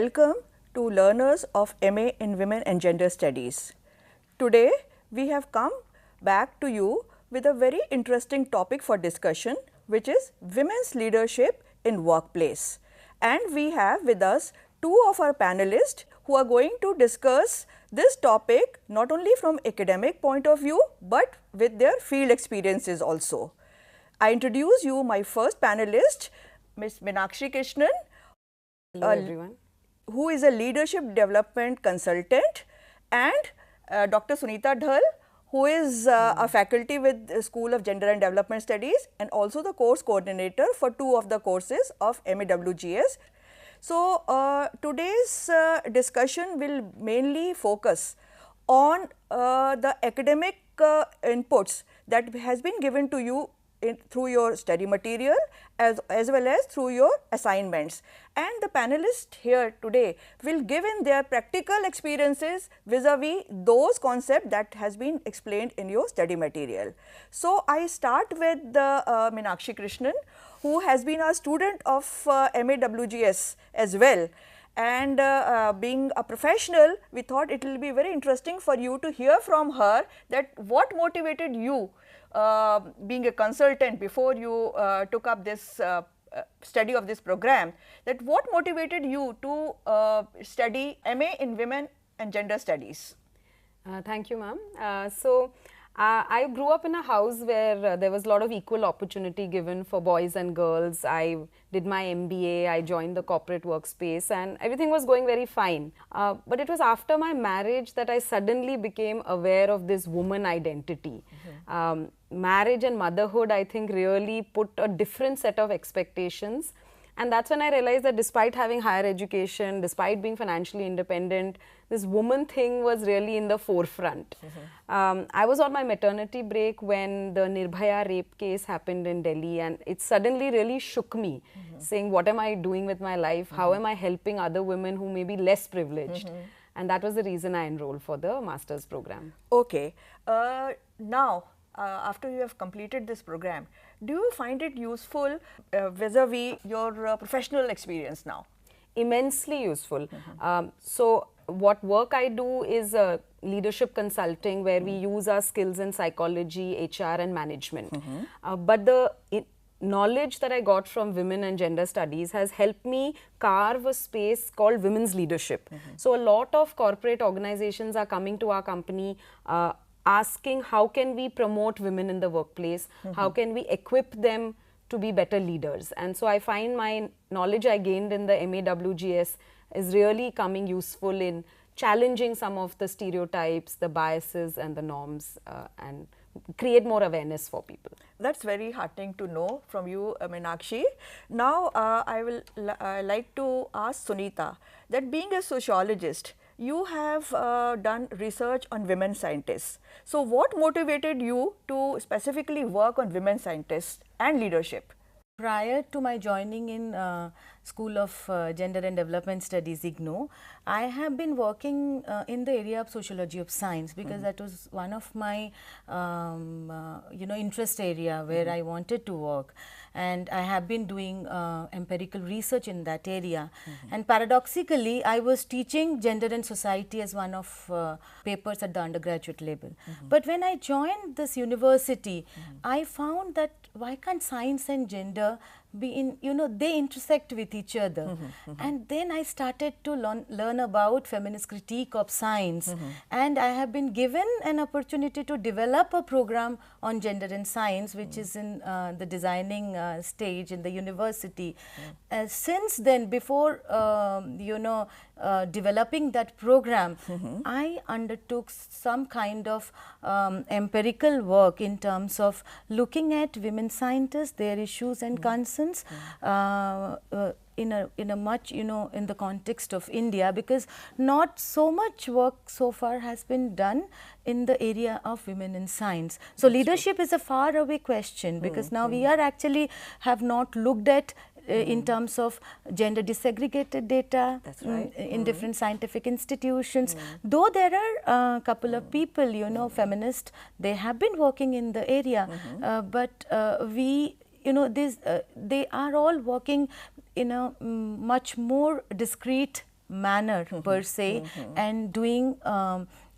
Welcome to learners of MA in Women and Gender Studies. Today we have come back to you with a very interesting topic for discussion, which is women's leadership in workplace. And we have with us two of our panelists who are going to discuss this topic not only from academic point of view, but with their field experiences also. I introduce you my first panelist, Ms. Meenakshi Krishnan. Hello everyone. Who is a leadership development consultant, and Dr. Sunita Dhal, who is a faculty with the School of Gender and Development Studies and also the course coordinator for two of the courses of MAWGS. So, today's discussion will mainly focus on the academic inputs that has been given to you through your study material as well as through your assignments. And the panelists here today will give in their practical experiences vis-a-vis those concepts that has been explained in your study material. So, I start with Meenakshi Krishnan, who has been a student of MAWGS as well. And being a professional, we thought it will be very interesting for you to hear from her that what motivated you being a consultant before you took up this study of this program, that what motivated you to study MA in Women and Gender Studies? Thank you, ma'am. I grew up in a house where there was a lot of equal opportunity given for boys and girls. I did my MBA, I joined the corporate workspace, and everything was going very fine. But it was after my marriage that I suddenly became aware of this woman identity. Marriage and motherhood, I think, really put a different set of expectations. And that's when I realized that despite having higher education, despite being financially independent, this woman thing was really in the forefront. I was on my maternity break when the Nirbhaya rape case happened in Delhi, and it suddenly really shook me, saying, what am I doing with my life? How am I helping other women who may be less privileged? And that was the reason I enrolled for the master's program. Okay. Now, after you have completed this program, do you find it useful vis-a-vis your professional experience now? Immensely useful. So, what work I do is leadership consulting, where we use our skills in psychology, HR and management. But the knowledge that I got from women and gender studies has helped me carve a space called women's leadership. So, a lot of corporate organizations are coming to our company asking how can we promote women in the workplace, how can we equip them to be better leaders. And so I find my knowledge I gained in the MAWGS is really coming useful in challenging some of the stereotypes, the biases and the norms, and create more awareness for people. That's very heartening to know from you, Meenakshi. Now, I will like to ask Sunita that being a sociologist, you have done research on women scientists. So, what motivated you to specifically work on women scientists and leadership? Prior to my joining in School of Gender and Development Studies, IGNOU, I have been working in the area of sociology of science, because that was one of my interest area where I wanted to work, and I have been doing empirical research in that area. And paradoxically, I was teaching gender and society as one of papers at the undergraduate level. But when I joined this university, I found that why can't science and gender be in, they intersect with each other. And then I started to learn about feminist critique of science, and I have been given an opportunity to develop a program on gender and science, which is in the designing stage in the university. Since then, before developing that program, I undertook some kind of empirical work in terms of looking at women scientists, their issues and concerns in a much, in the context of India, because not so much work so far has been done in the area of women in science. So, leadership is a far away question, because now we are actually have not looked at in terms of gender disaggregated data in different scientific institutions. Though there are a couple of people, feminists, they have been working in the area, but they are all working in a much more discrete manner per se, and doing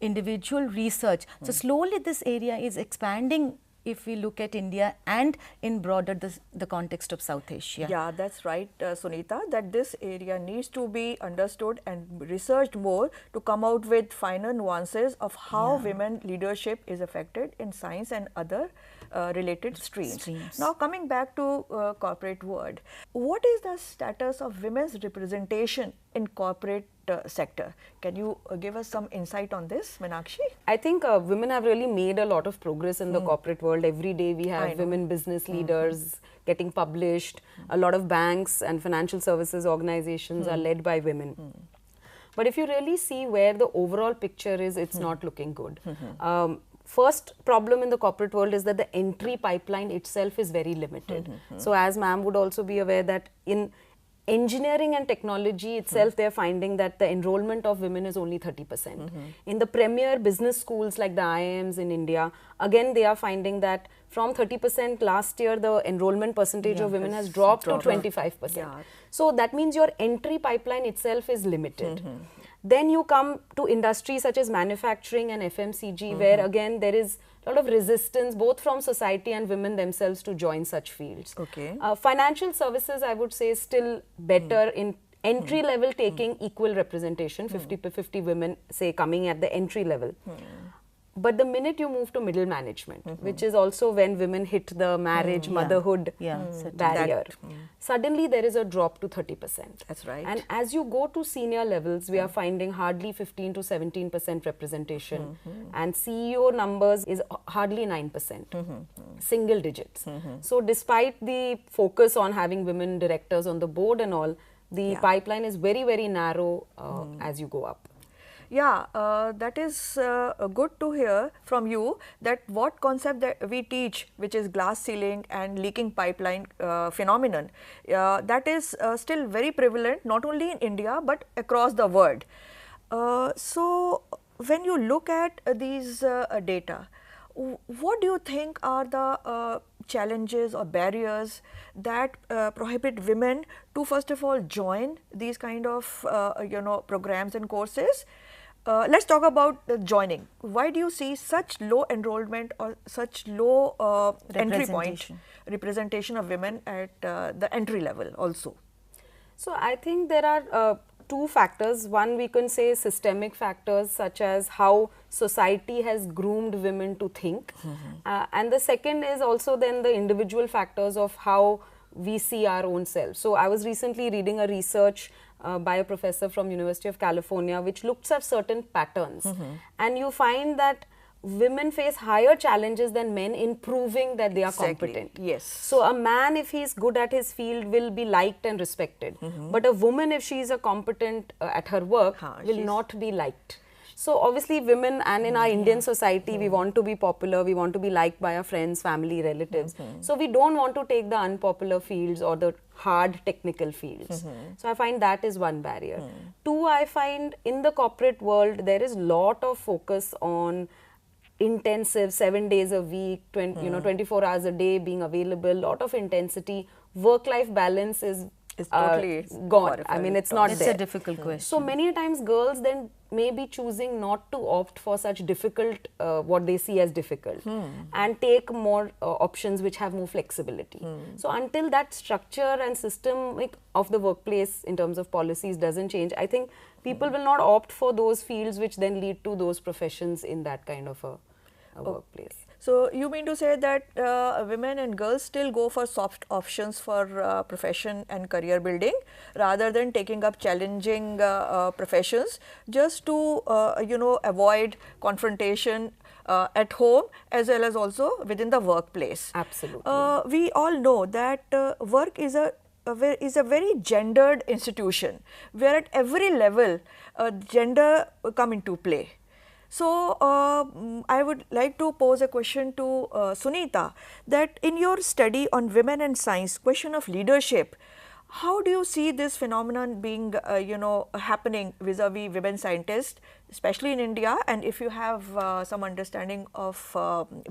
individual research. So slowly this area is expanding if we look at India and in broader the context of South Asia. Yeah, that's right, Sunita, that this area needs to be understood and researched more to come out with finer nuances of how women leadership is affected in science and other related streams. Now coming back to corporate world, what is the status of women's representation in corporate sector? Can you give us some insight on this, Meenakshi? I think women have really made a lot of progress in the corporate world. Every day we have women business leaders getting published. A lot of banks and financial services organizations are led by women. But if you really see where the overall picture is, it's not looking good. First problem in the corporate world is that the entry pipeline itself is very limited. So as ma'am would also be aware that in engineering and technology itself, they are finding that the enrollment of women is only 30%. In the premier business schools like the IIMs in India, again they are finding that from 30% last year, the enrollment percentage of women has dropped to 25%. So that means your entry pipeline itself is limited. Then you come to industries such as manufacturing and FMCG, where again there is a lot of resistance both from society and women themselves to join such fields. Financial services, I would say, is still better in entry level taking equal representation, 50-50 women say coming at the entry level. But the minute you move to middle management, which is also when women hit the marriage, motherhood barrier, suddenly there is a drop to 30%. That's right. And as you go to senior levels, we are finding hardly 15 to 17% representation. And CEO numbers is hardly 9%, single digits. So despite the focus on having women directors on the board and all, the pipeline is very, very narrow as you go up. Yeah, that is good to hear from you that what concept that we teach, which is glass ceiling and leaking pipeline phenomenon, that is still very prevalent not only in India but across the world. So when you look at these data, what do you think are the challenges or barriers that prohibit women to first of all join these kind of programs and courses? Let's talk about joining. Why do you see such low enrollment or such low entry point representation of women at the entry level also? So I think there are two factors. One, we can say systemic factors such as how society has groomed women to think. And the second is also then the individual factors of how we see our own selves. So I was recently reading a research by a professor from University of California which looks at certain patterns, and you find that women face higher challenges than men in proving that they are competent. Yes. So a man, if he is good at his field, will be liked and respected, but a woman, if she is a competent at her work, will not be liked. So obviously women, and in our Indian society, we want to be popular, we want to be liked by our friends, family, relatives. So we don't want to take the unpopular fields or the hard technical fields. So I find that is one barrier. Two, I find in the corporate world, there is lot of focus on intensive 7 days a week, 24 hours a day being available, lot of intensity. Work-life balance is totally gone. I mean, it's not there. It's a difficult question. So many times girls then may be choosing not to opt for such difficult, what they see as difficult, and take more options which have more flexibility. So until that structure and system of the workplace in terms of policies doesn't change, I think people will not opt for those fields which then lead to those professions in that kind of a workplace. So you mean to say that women and girls still go for soft options for profession and career building rather than taking up challenging professions just to avoid confrontation at home as well as also within the workplace? Absolutely. We all know that work is a very gendered institution where at every level gender come into play. So I would like to pose a question to Sunita, that in your study on women and science, question of leadership, how do you see this phenomenon being happening vis-a-vis women scientists, especially in India, and if you have some understanding of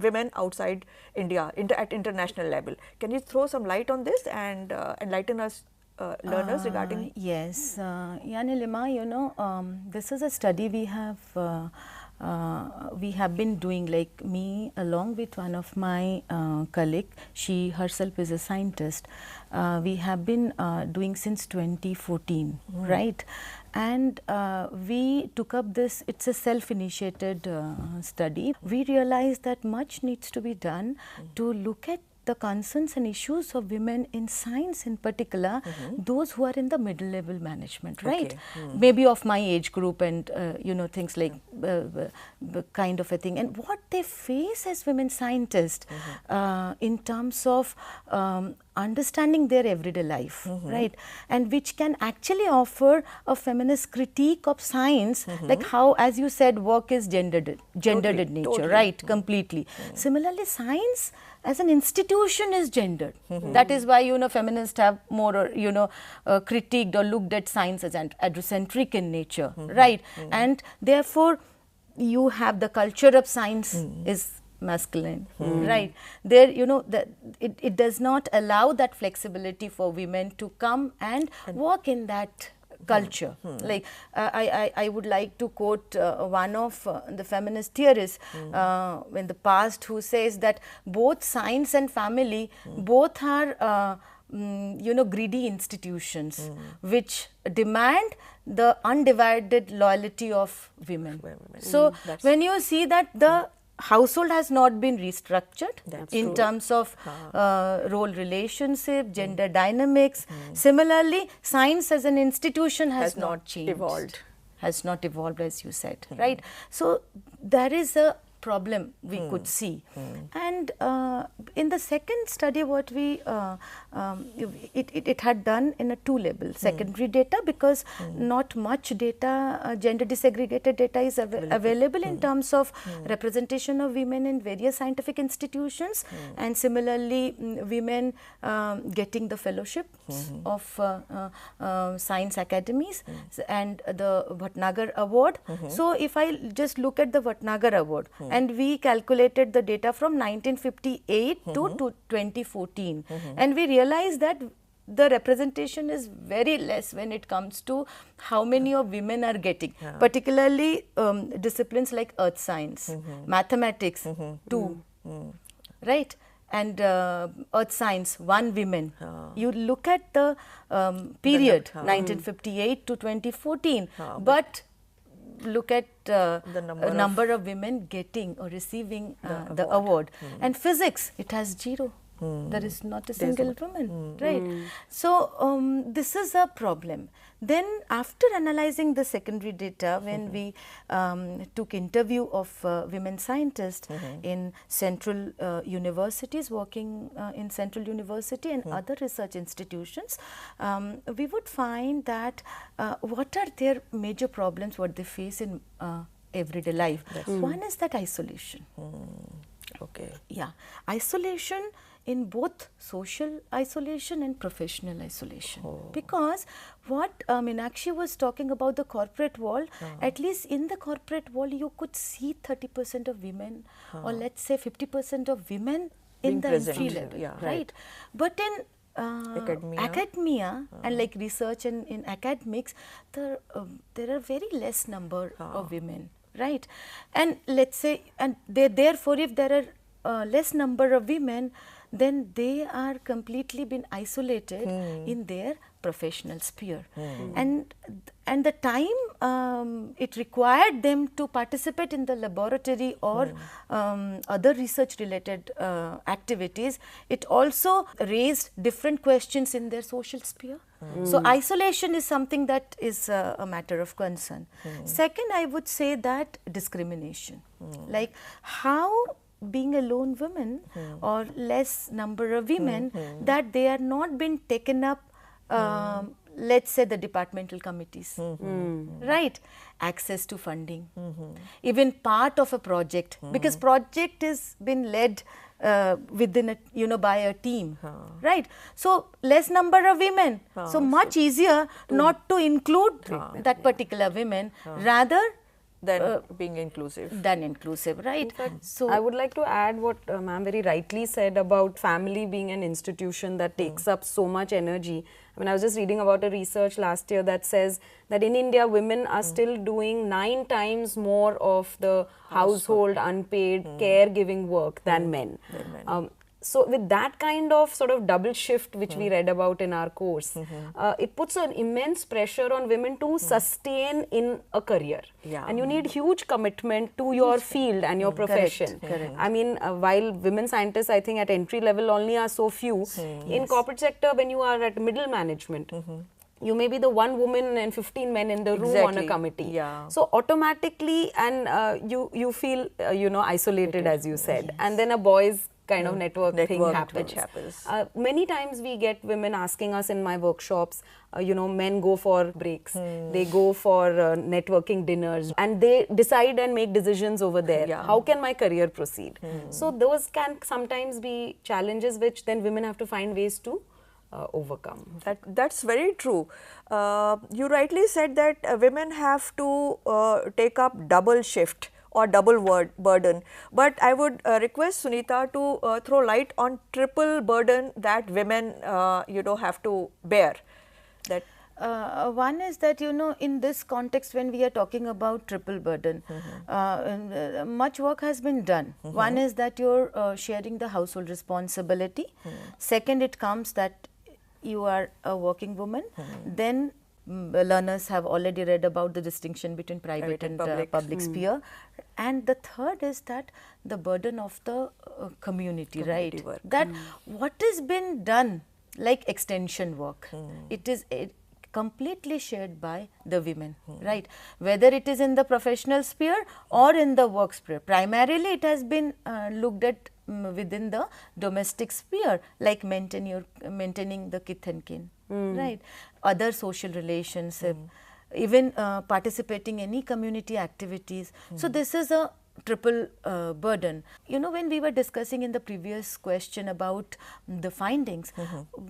women outside India at international level? Can you throw some light on this and enlighten us learners regarding? Yes, Yanilima, you know, this is a study we have been doing, like me along with one of my colleague. She herself is a scientist. We have been doing since 2014, right? And we took up this, it's a self-initiated study. We realized that much needs to be done to look at the concerns and issues of women in science, in particular those who are in the middle level management, right? Maybe of my age group, and you know, things like kind of a thing, and what they face as women scientists in terms of understanding their everyday life, right? And which can actually offer a feminist critique of science, like how, as you said, work is gendered in nature, right? Completely. Similarly, science as an institution is gendered. That is why, you know, feminists have more, you know, critiqued or looked at science as androcentric in nature, right? And therefore, you have the culture of science is masculine, right? There, you know, it does not allow that flexibility for women to come and work in that culture. Like I would like to quote one of the feminist theorists in the past, who says that both science and family both are you know, greedy institutions which demand the undivided loyalty of women. So when you see that the household has not been restructured in terms of role relationship, gender dynamics. Similarly, science as an institution has not changed. Has not evolved, as you said, right? So there is a problem we could see. And in the second study, what we it had done in a 2-level secondary data, because not much data, gender disaggregated data is available in terms of representation of women in various scientific institutions, and similarly women getting the fellowships of science academies and the Bhatnagar Award. So if I just look at the Bhatnagar Award, and we calculated the data from 1958 to 2014, and we realized that the representation is very less when it comes to how many of women are getting, particularly disciplines like earth science, mathematics, 2, right? And earth science, 1 women. You look at the period 1958 to 2014, but look at the number of women getting or receiving the award. And physics, it has 0. There is not a single woman, right? So this is a problem. Then after analyzing the secondary data, when we took interview of women scientists in central universities, working in Central University and other research institutions, we would find that what are their major problems, what they face in everyday life. One is that isolation. Yeah, isolation in both social isolation and professional isolation. Because what Meenakshi was talking about, the corporate world, at least in the corporate world you could see 30% of women or let's say 50% of women in the entry level, right? But in academia and like research and in academics, there are very less number of women, right? And let's say, and therefore if there are less number of women, then they are completely been isolated in their professional sphere. And the time it required them to participate in the laboratory or other research related activities, it also raised different questions in their social sphere. So isolation is something that is a matter of concern. Second, I would say that discrimination, like how being a lone woman or less number of women, that they are not been taken up, let's say the departmental committees, right? Access to funding, even part of a project, because project is been led within a, by a team, right? So less number of women, so much easier not to include that particular women, rather than being inclusive. Right? In fact, so I would like to add what ma'am very rightly said about family being an institution that takes up so much energy. I mean, I was just reading about a research last year that says that in India, women are still doing 9 times more of the household unpaid caregiving work than men. So with that kind of sort of double shift which we read about in our course, it puts an immense pressure on women to sustain in a career. And you need huge commitment to your field and your profession. Correct. I mean, while women scientists, I think at entry level only are so few, in corporate sector when you are at middle management, you may be the one woman and 15 men in the room on a committee. So automatically, and you feel, you know, isolated as you said. And then a boys kind of network thing happens. Many times we get women asking us in my workshops, you know, men go for breaks, they go for networking dinners, and they decide and make decisions over there. How can my career proceed? So those can sometimes be challenges which then women have to find ways to overcome. That's very true. You rightly said that women have to take up double shift or double burden, but I would request Sunita to throw light on triple burden that women you know, have to bear. That one is that, you know, in this context when we are talking about triple burden, much work has been done. One is that you're sharing the household responsibility. Second, it comes that you are a working woman. Then learners have already read about the distinction between private and public sphere. And the third is that the burden of the community, right? Work. That what has been done, like extension work, it is completely shared by the women, right? Whether it is in the professional sphere or in the work sphere. Primarily it has been looked at within the domestic sphere, like maintaining the kith and kin, right? Other social relationship, even participating in any community activities. So this is a triple burden. You know, when we were discussing in the previous question about the findings,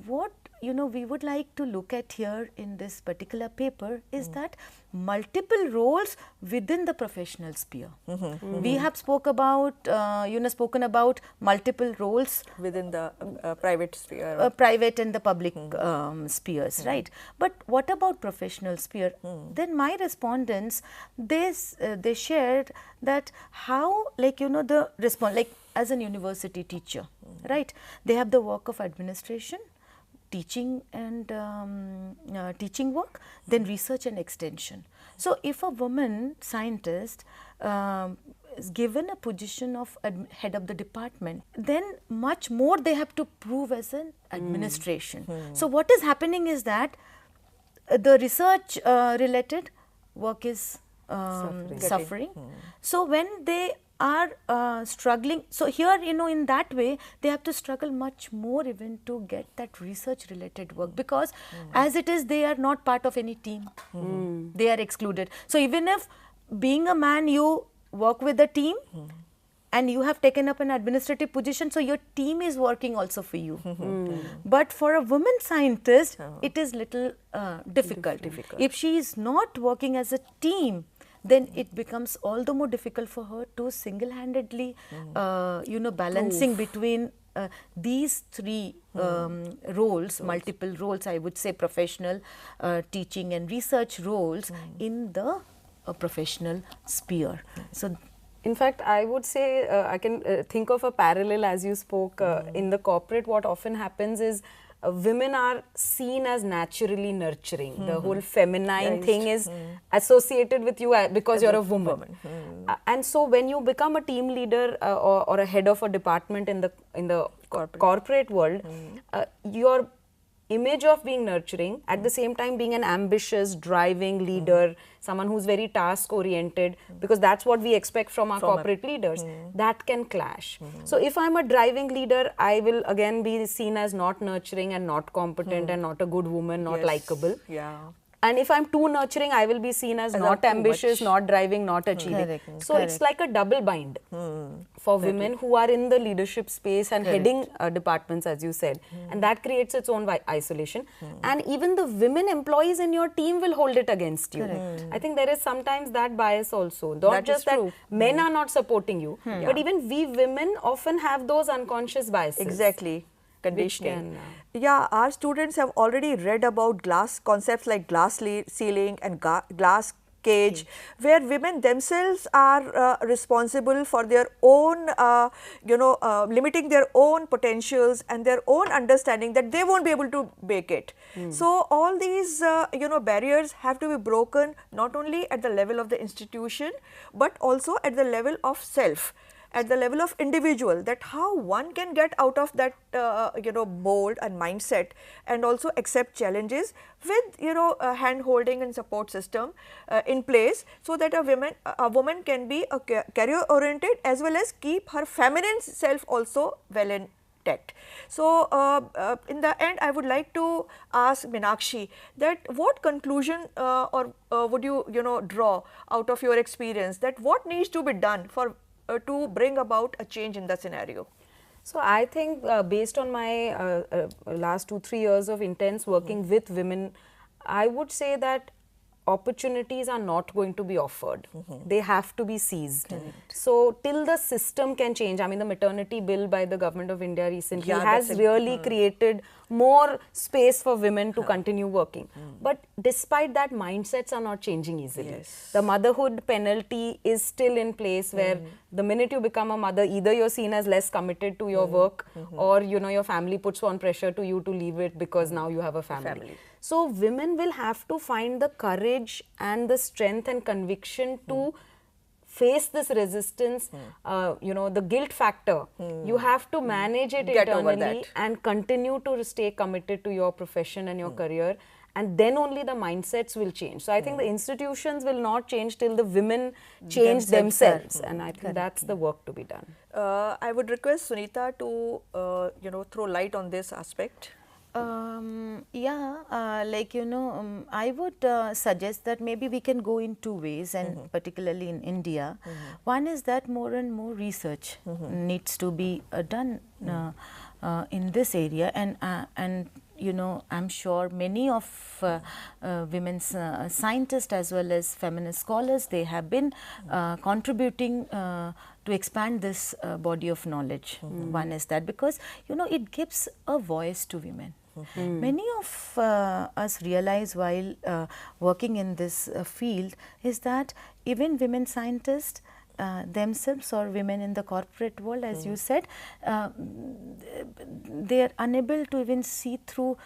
what, you know, we would like to look at here in this particular paper is that multiple roles within the professional sphere. We have spoken about multiple roles within the private sphere, private and the public spheres, right? But what about professional sphere? Then my respondents, they shared that how, like, you know, the response, like as an university teacher, right? They have the work of administration, teaching and teaching work, then research and extension. So if a woman scientist is given a position of head of the department, then much more they have to prove as an administration. So what is happening is that the research related work is suffering. So when they are struggling, so here, you know, in that way they have to struggle much more even to get that research related work, because as it is they are not part of any team, they are excluded. So even if being a man you work with a team and you have taken up an administrative position, so your team is working also for you. But for a woman scientist it is little difficult. If she is not working as a team, then it becomes all the more difficult for her to single-handedly, you know, balancing between these three roles, multiple roles, I would say professional, teaching and research roles in the professional sphere. So, in fact, I would say I can think of a parallel as you spoke. In the corporate, what often happens is women are seen as naturally nurturing. The whole feminine thing is associated with you because you're a woman. And so when you become a team leader or a head of a department in the corporate world, your image of being nurturing, at the same time being an ambitious, driving leader, someone who's very task oriented, because that's what we expect from our corporate leaders, that can clash. So if I'm a driving leader, I will again be seen as not nurturing and not competent and not a good woman, not likable. And if I'm too nurturing, I will be seen as not ambitious, not driving, not achieving. Correct. So it's like a double bind for women who are in the leadership space and heading departments, as you said. And that creates its own isolation. And even the women employees in your team will hold it against you. I think there is sometimes that bias also. Not just that men are not supporting you, but even we women often have those unconscious biases. Exactly. Conditioning. Yeah, our students have already read about concepts like glass ceiling and glass cage, where women themselves are responsible for their own, limiting their own potentials and their own understanding that they won't be able to make it. So all these, barriers have to be broken not only at the level of the institution, but also at the level of self, at the level of individual, that how one can get out of that mold and mindset and also accept challenges with hand holding and support system in place, so that a woman can be a career oriented as well as keep her feminine self also well intact. So in the end, I would like to ask Meenakshi that what conclusion or would you draw out of your experience, that what needs to be done for to bring about a change in the scenario? So I think based on my last 2-3 years of intense working with women, I would say that opportunities are not going to be offered. They have to be seized. So till the system can change, I mean the maternity bill by the government of India recently has really created more space for women to continue working. But despite that, mindsets are not changing easily. The motherhood penalty is still in place, where the minute you become a mother, either you're seen as less committed to your work, or your family puts on pressure to you to leave it because now you have a family. So women will have to find the courage and the strength and conviction to face this resistance, the guilt factor. You have to manage it internally and continue to stay committed to your profession and your career, and then only the mindsets will change. So I think the institutions will not change till the women change themselves, and I think that's the work to be done. I would request Sunita to throw light on this aspect. I would suggest that maybe we can go in two ways, and particularly in India. One is that more and more research needs to be done in this area, and I'm sure many of women's scientists as well as feminist scholars, they have been contributing to expand this body of knowledge. One is that because it gives a voice to women. Many of us realize while working in this field is that even women scientists themselves, or women in the corporate world, as you said, they are unable to even see through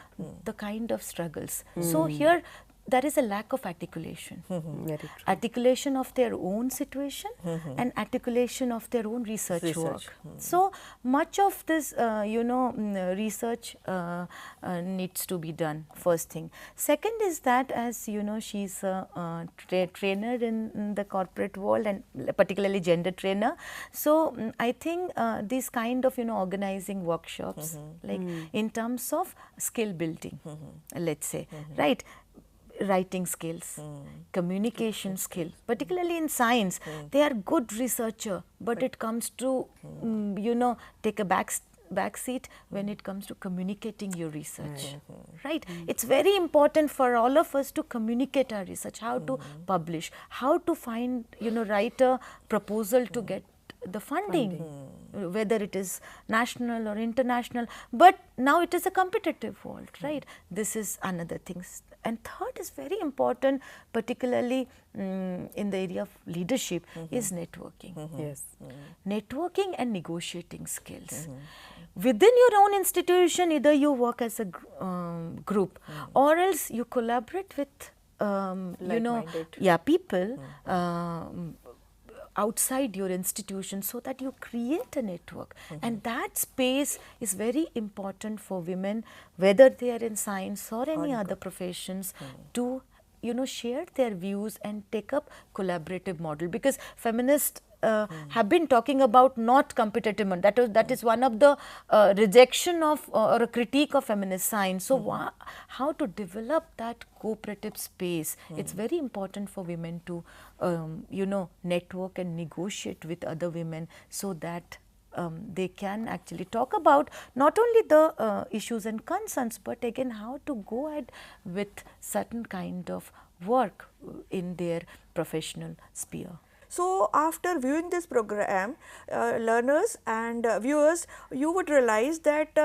the kind of struggles. So here there is a lack of articulation. Very true. Articulation of their own situation and articulation of their own research work. So much of this, research needs to be done, first thing. Second is that, as she's a trainer in the corporate world, and particularly gender trainer. So I think these kind of, organizing workshops, like in terms of skill building, let's say, right? Writing skills, communication skill, particularly in science, they are good researcher, but it comes to, take a back seat when it comes to communicating your research, right? It's very important for all of us to communicate our research, how to publish, how to find, write a proposal to get the funding, whether it is national or international, but now it is a competitive world, right? This is another thing. And third is very important, particularly in the area of leadership, is networking. Networking and negotiating skills. Within your own institution, either you work as a group, or else you collaborate with, people outside your institution, so that you create a network. And that space is very important for women, whether they are in science or any other professions, to share their views and take up collaborative model, because feminist have been talking about not competitive. That is one of the rejection of or a critique of feminist science. So how to develop that cooperative space? It's very important for women to you know, network and negotiate with other women, so that they can actually talk about not only the issues and concerns, but again how to go ahead with certain kind of work in their professional sphere. So, after viewing this program, learners and viewers, you would realize that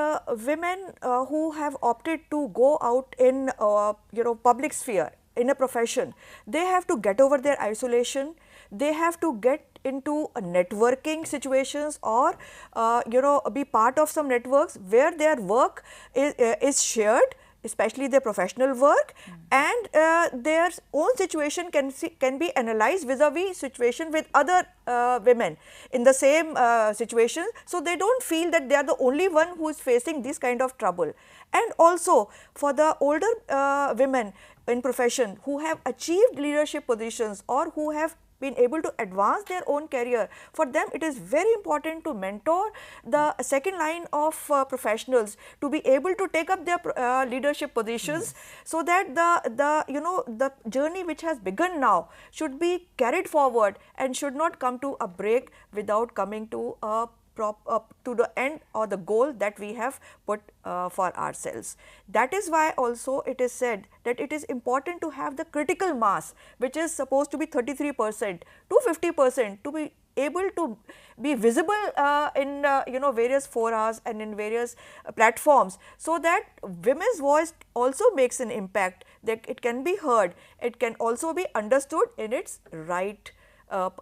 women who have opted to go out in you know, public sphere in a profession, they have to get over their isolation, they have to get into networking situations, or you know, be part of some networks where their work is shared, especially their professional work, and their own situation can be analyzed vis-a-vis situation with other women in the same situation. So, they do not feel that they are the only one who is facing this kind of trouble. And also for the older women in profession who have achieved leadership positions or who have been able to advance their own career, for them it is very important to mentor the second line of professionals to be able to take up their leadership positions, so that the you know, the journey which has begun now should be carried forward and should not come to a break without coming to a to the end or the goal that we have put for ourselves. That is why also it is said that it is important to have the critical mass, which is supposed to be 33% to 50%, to be able to be visible in you know, various forums and in various platforms, so that women's voice also makes an impact, that it can be heard, it can also be understood in its right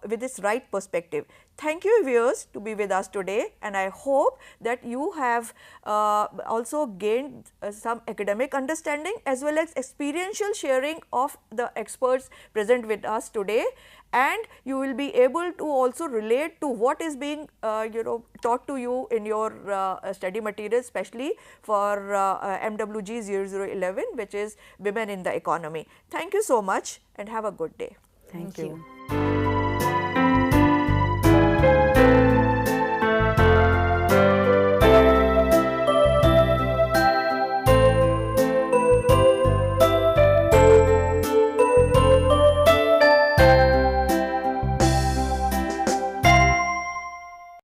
with its right perspective. Thank you viewers to be with us today, and I hope that you have also gained some academic understanding as well as experiential sharing of the experts present with us today, and you will be able to also relate to what is being you know, taught to you in your study materials, especially for MWG 0011, which is Women in the Economy. Thank you so much and have a good day. Thank you.